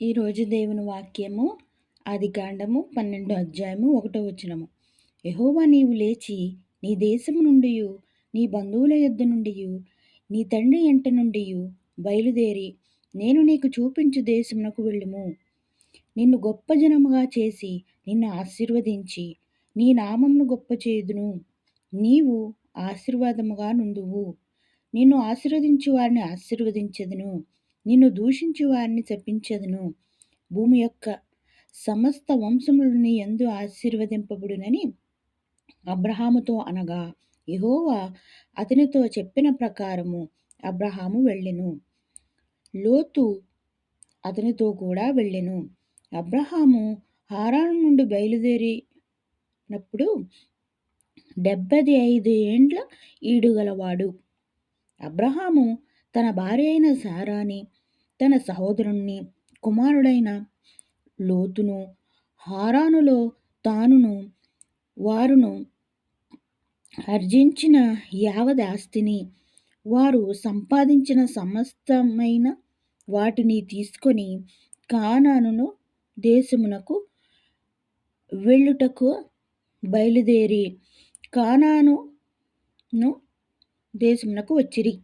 ఈరోజు దేవుని వాక్యము ఆదికాండము 12 అధ్యాయము 1 వచనము. యెహోవా నీవు లేచి నీ దేశము నుండియు నీ బంధువుల యొద్ద నుండియు నీ తండ్రి ఇంట నుండియు బయలుదేరి నేను నీకు చూపించు దేశమునకు వెళ్ళుము. నిన్ను గొప్ప జనముగా చేసి నిన్ను ఆశీర్వదించి నీ నామమును గొప్ప చేయుదును. నీవు ఆశీర్వాదముగా నుందువు. నిన్ను ఆశీర్వదించు వారిని ఆశీర్వదించెదను. నిన్ను దూషించు వారిని శపించెదను. భూమి యొక్క సమస్త వంశములు నీ యందు ఆశీర్వదింపబడునని అబ్రహాముతో అనగా, యెహోవా అతనితో చెప్పిన ప్రకారము అబ్రహాము వెళ్ళెను. లోతు అతనితో కూడా వెళ్ళెను. అబ్రహాము హారాను నుండి బయలుదేరినప్పుడు 75 ఏండ్ల ఈడుగలవాడు. అబ్రహాము తన భార్య అయిన శారాని, తన సహోదరుని కుమారుడైన లోతును, హారానులో తానును వారును ఆర్జించిన యావదాస్తిని, వారు సంపాదించిన సమస్తమైన వాటిని తీసుకొని కానాను దేశమునకు వెళ్ళుటకు బయలుదేరి కానాను దేశమునకు వచ్చిరి.